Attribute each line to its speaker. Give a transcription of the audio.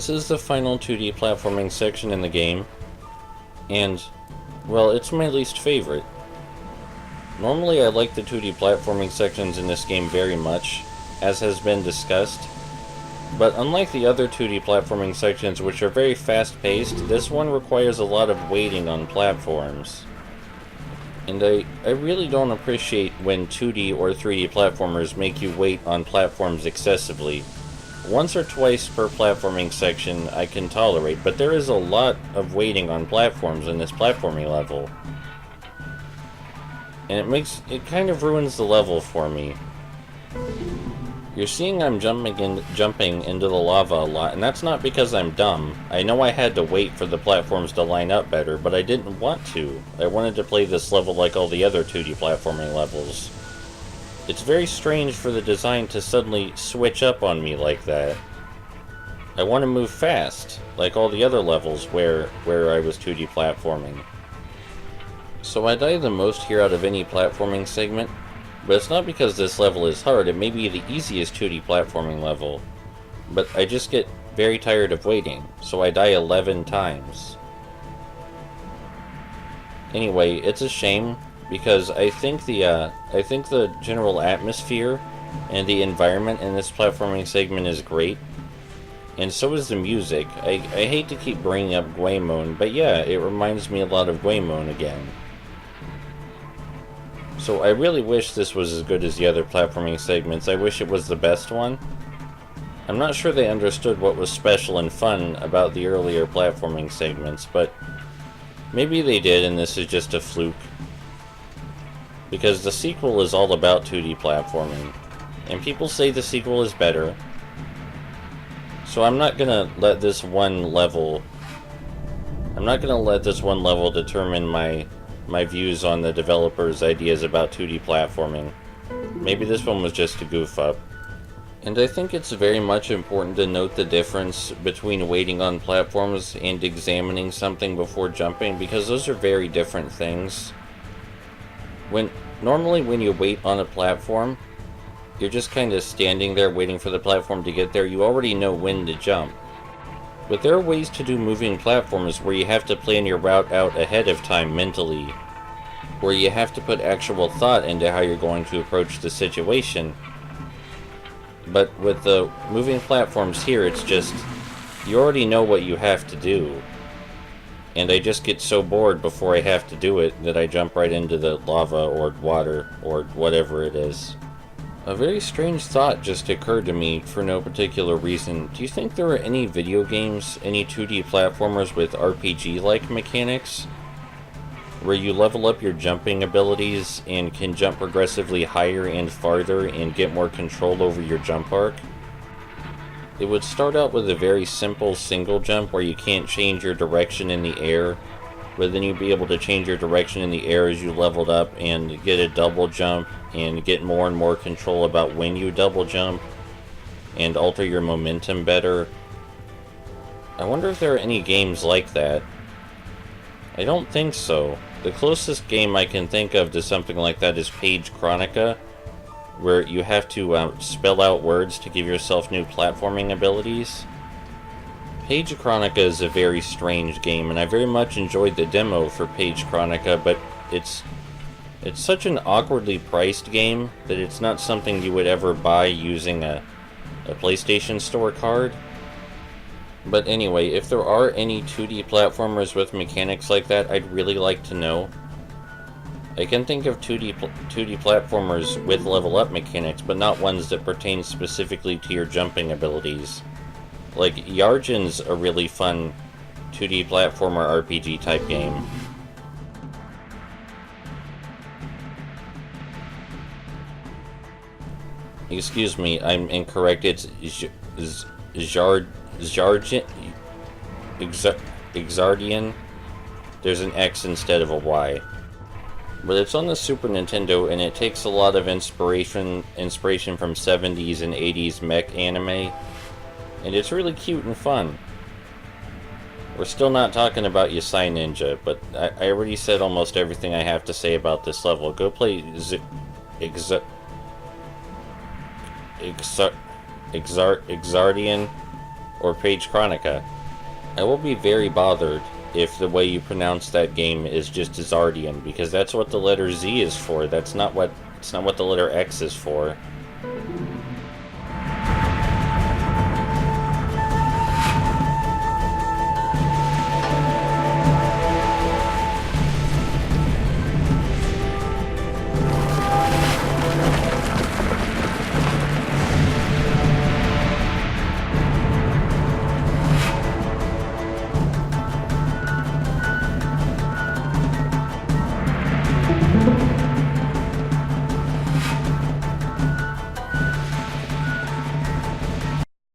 Speaker 1: This is the final 2D platforming section in the game, and, well, it's my least favorite. Normally I like the 2D platforming sections in this game very much, as has been discussed, but unlike the other 2D platforming sections which are very fast-paced, this one requires a lot of waiting on platforms. And I really don't appreciate when 2D or 3D platformers make you wait on platforms excessively. Once or twice per platforming section I can tolerate, but there is a lot of waiting on platforms in this platforming level. And it kind of ruins the level for me. You're seeing I'm jumping into the lava a lot, and that's not because I'm dumb. I know I had to wait for the platforms to line up better, but I didn't want to. I wanted to play this level like all the other 2D platforming levels. It's very strange for the design to suddenly switch up on me like that. I want to move fast, like all the other levels where I was 2D platforming. So I die the most here out of any platforming segment. But it's not because this level is hard, it may be the easiest 2D platforming level. But I just get very tired of waiting, so I die 11 times. Anyway, it's a shame, because I think the general atmosphere and the environment in this platforming segment is great. And so is the music. I hate to keep bringing up Guaymon, but yeah, it reminds me a lot of Guaymon again. So I really wish this was as good as the other platforming segments. I wish it was the best one. I'm not sure they understood what was special and fun about the earlier platforming segments, but maybe they did and this is just a fluke. Because the sequel is all about 2D platforming, and people say the sequel is better. So I'm not gonna let this one level determine my views on the developers' ideas about 2D platforming. Maybe this one was just a goof up. And I think it's very much important to note the difference between waiting on platforms and examining something before jumping, because those are very different things. Normally when you wait on a platform, you're just kind of standing there waiting for the platform to get there. You already know when to jump. But there are ways to do moving platforms where you have to plan your route out ahead of time mentally, where you have to put actual thought into how you're going to approach the situation. But with the moving platforms here, it's just, you already know what you have to do. And I just get so bored before I have to do it that I jump right into the lava or water or whatever it is. A very strange thought just occurred to me for no particular reason. Do you think there are any video games, any 2D platformers with RPG-like mechanics? Where you level up your jumping abilities and can jump progressively higher and farther and get more control over your jump arc? It would start out with a very simple single jump where you can't change your direction in the air, but then you'd be able to change your direction in the air as you leveled up and get a double jump and get more and more control about when you double jump and alter your momentum better. I wonder if there are any games like that. I don't think so. The closest game I can think of to something like that is Page Chronica, where you have to spell out words to give yourself new platforming abilities. Page Chronica is a very strange game, and I very much enjoyed the demo for Page Chronica, but it's such an awkwardly priced game that it's not something you would ever buy using a PlayStation Store card. But anyway, if there are any 2D platformers with mechanics like that, I'd really like to know. I can think of 2D platformers with level up mechanics, but not ones that pertain specifically to your jumping abilities. Like, Yargen's a really fun 2D platformer RPG type game. Excuse me, I'm incorrect. It's Exardian. There's an X instead of a Y. But it's on the Super Nintendo, and it takes a lot of inspiration from 70s and 80s mech anime. And it's really cute and fun. We're still not talking about Yasai Ninja, but I already said almost everything I have to say about this level. Go play Exardian, or Page Chronica. I will be very bothered if the way you pronounce that game is just Zardian, because that's what the letter Z is for. It's not what the letter X is for.